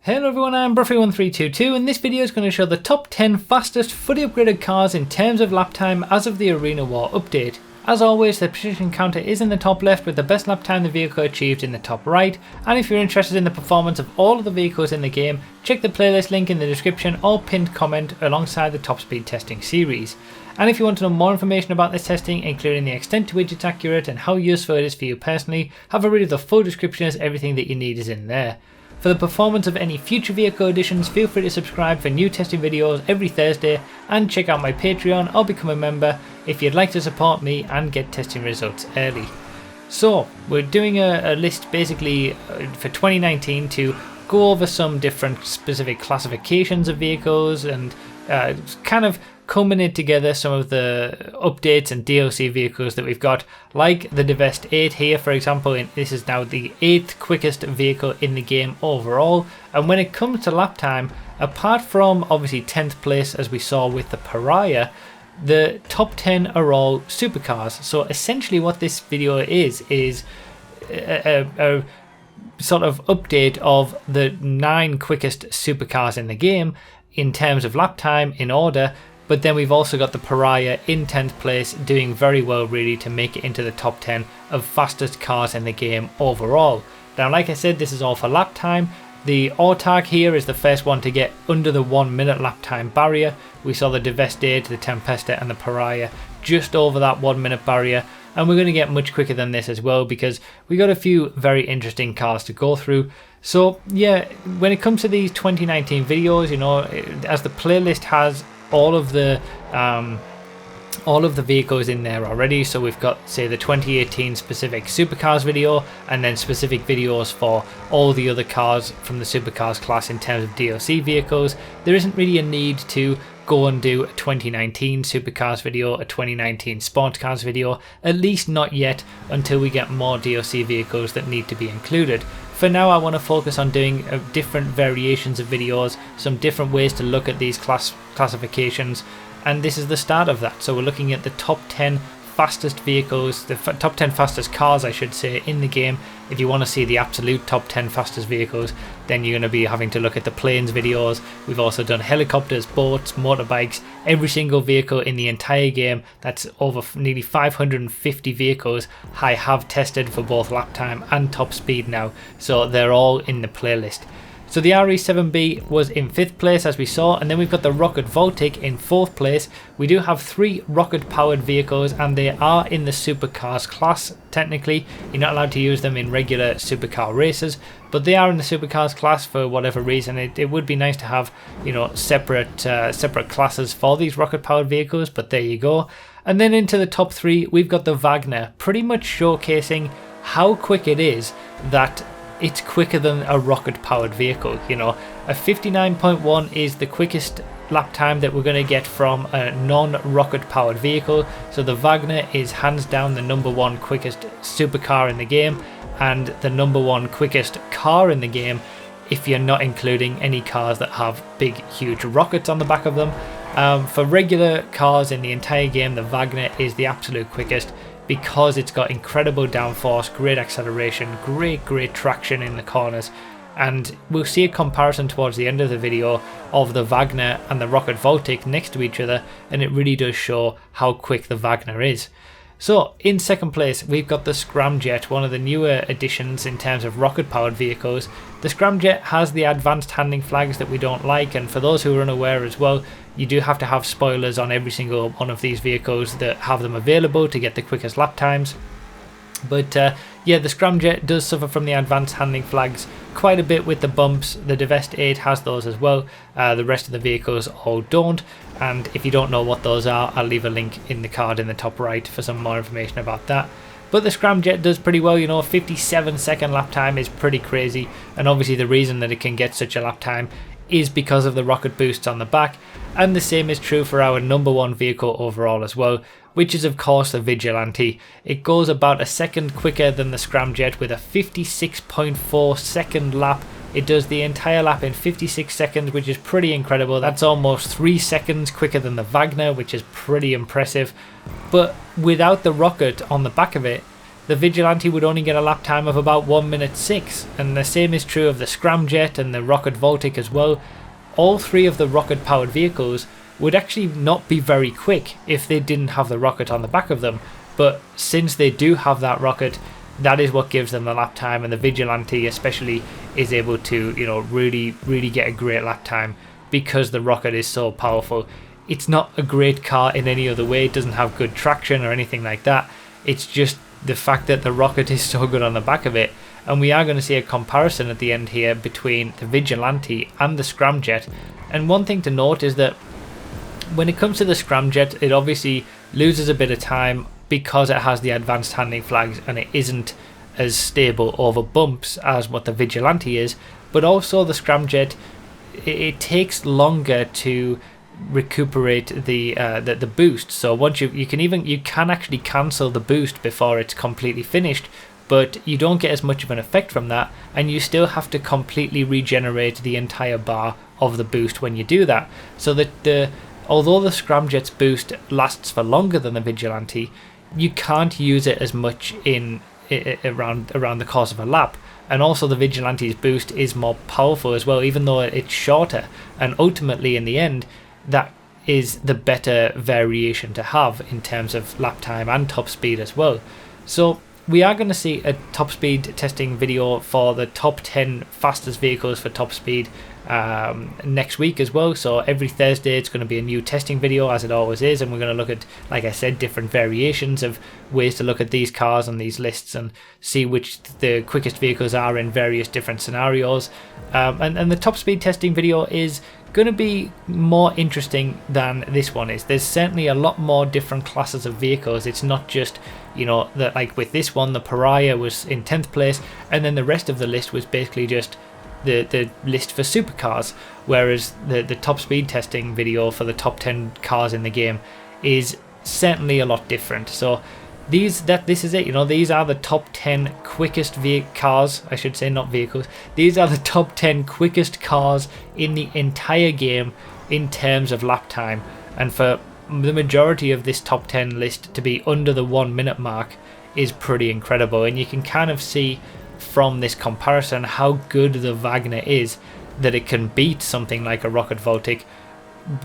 Hello everyone, I'm Bruffy1322 and this video is going to show the top 10 fastest fully upgraded cars in terms of lap time as of the Arena War update. As always, the position counter is in the top left with the best lap time the vehicle achieved in the top right, and if you're interested in the performance of all of the vehicles in the game, check the playlist link in the description or pinned comment alongside the top speed testing series. And if you want to know more information about this testing, including the extent to which it's accurate and how useful it is for you personally, have a read of the full description as everything that you need is in there. For the performance of any future vehicle editions, feel free to subscribe for new testing videos every Thursday and check out my Patreon or become a member if you'd like to support me and get testing results early. So, we're doing a list basically for 2019 to go over some different specific classifications of vehicles and kind of culminate together some of the updates and DLC vehicles that we've got, like the Divest 8 here for example. This is now the 8th quickest vehicle in the game overall, and when it comes to lap time, apart from obviously 10th place as we saw with the Pariah, the top 10 are all supercars. So essentially what this video is a sort of update of the 9 quickest supercars in the game in terms of lap time in order. But then we've also got the Pariah in 10th place doing very well really to make it into the top 10 of fastest cars in the game overall. Now like I said, this is all for lap time. The Autarch here is the first one to get under the 1 minute lap time barrier. We saw the Divest 8, the Tempesta and the Pariah just over that 1 minute barrier, and we're going to get much quicker than this as well because we got a few very interesting cars to go through. So yeah, when it comes to these 2019 videos, you know, as the playlist has all of the vehicles in there already. So we've got, say, the 2018 specific supercars video and then specific videos for all the other cars from the supercars class in terms of DLC vehicles. There isn't really a need to go and do a 2019 supercars video, a 2019 sports cars video, at least not yet until we get more DLC vehicles that need to be included. For now, I want to focus on doing different variations of videos, some different ways to look at these classifications, and this is the start of that. So we're looking at the top 10 fastest vehicles, the top 10 fastest cars I should say in the game. If you want to see the absolute top 10 fastest vehicles, then you're going to be having to look at the planes videos. We've also done helicopters, boats, motorbikes, every single vehicle in the entire game. That's over nearly 550 vehicles I have tested for both lap time and top speed now, so they're all in the playlist. So the RE7B was in 5th place as we saw, and then we've got the Rocket Voltic in 4th place. We do have 3 rocket powered vehicles and they are in the supercars class. Technically you're not allowed to use them in regular supercar races, but they are in the supercars class for whatever reason. It would be nice to have, you know, separate classes for these rocket powered vehicles, but there you go. And then into the top 3 we've got the Wagner, pretty much showcasing how quick it is that it's quicker than a rocket powered vehicle. You know, a 59.1 is the quickest lap time that we're going to get from a non-rocket powered vehicle. So the Wagner is hands down the #1 quickest supercar in the game and the #1 quickest car in the game, if you're not including any cars that have big huge rockets on the back of them. For regular cars in the entire game, the Wagner is the absolute quickest, because it's got incredible downforce, great acceleration, great traction in the corners. And we'll see a comparison towards the end of the video of the Wagner and the Rocket Voltic next to each other, and it really does show how quick the Wagner is. So in 2nd place we've got the Scramjet, one of the newer additions in terms of rocket powered vehicles. The Scramjet has the advanced handling flags that we don't like, and for those who are unaware as well, you do have to have spoilers on every single one of these vehicles that have them available to get the quickest lap times. But yeah, the Scramjet does suffer from the advanced handling flags quite a bit with the bumps. The Divest 8 has those as well. The rest of the vehicles all don't. And if you don't know what those are, I'll leave a link in the card in the top right for some more information about that. But the Scramjet does pretty well, you know, 57-second lap time is pretty crazy. And obviously the reason that it can get such a lap time is because of the rocket boosts on the back. And the same is true for our #1 vehicle overall as well, which is of course the Vigilante. It goes about a second quicker than the Scramjet with a 56.4 second lap. It does the entire lap in 56 seconds, which is pretty incredible. That's almost 3 seconds quicker than the Wagner, which is pretty impressive. But without the rocket on the back of it, the Vigilante would only get a lap time of about 1 minute 6, and the same is true of the Scramjet and the Rocket Voltic as well. All three of the rocket powered vehicles would actually not be very quick if they didn't have the rocket on the back of them, but since they do have that rocket, that is what gives them the lap time, and the Vigilante especially is able to, you know, really get a great lap time because the rocket is so powerful. It's not a great car in any other way, it doesn't have good traction or anything like that, it's just the fact that the rocket is so good on the back of it. And we are going to see a comparison at the end here between the Vigilante and the Scramjet. And one thing to note is that when it comes to the Scramjet, it obviously loses a bit of time because it has the advanced handling flags and it isn't as stable over bumps as what the Vigilante is. But also the Scramjet, it takes longer to recuperate the boost. So once you can actually cancel the boost before it's completely finished, but you don't get as much of an effect from that, and you still have to completely regenerate the entire bar of the boost when you do that. So that although the Scramjet's boost lasts for longer than the Vigilante, you can't use it as much around the course of a lap. And also the Vigilante's boost is more powerful as well, even though it's shorter, and ultimately in the end that is the better variation to have in terms of lap time and top speed as well. So we are going to see a top speed testing video for the top 10 fastest vehicles for top speed next week as well. So every Thursday it's going to be a new testing video, as it always is, and we're going to look at, like I said, different variations of ways to look at these cars on these lists and see which the quickest vehicles are in various different scenarios. And the top speed testing video is going to be more interesting than this one is. There's certainly a lot more different classes of vehicles. It's not just, you know, that like with this one the Pariah was in 10th place and then the rest of the list was basically just the list for supercars, whereas the top speed testing video for the top 10 cars in the game is certainly a lot different. So this is it, you know, these are the top 10 quickest cars, I should say, not vehicles. These are the top 10 quickest cars in the entire game in terms of lap time, and for the majority of this top 10 list to be under the 1 minute mark is pretty incredible. And you can kind of see from this comparison how good the Wagner is, that it can beat something like a Rocket Voltic.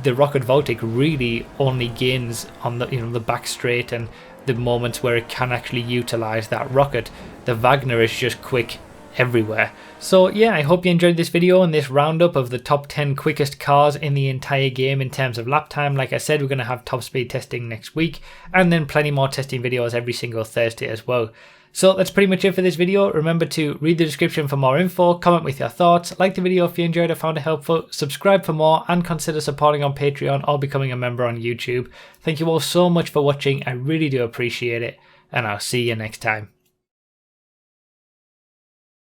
The Rocket Voltic really only gains on the, you know, the back straight and the moments where it can actually utilize that rocket. The Wagner is just quick everywhere. So yeah, I hope you enjoyed this video and this roundup of the top 10 quickest cars in the entire game in terms of lap time. Like I said, we're going to have top speed testing next week, and then plenty more testing videos every single Thursday as well. So that's pretty much it for this video. Remember to read the description for more info, comment with your thoughts, like the video if you enjoyed or found it helpful, subscribe for more, and consider supporting on Patreon or becoming a member on YouTube. Thank you all so much for watching, I really do appreciate it, and I'll see you next time.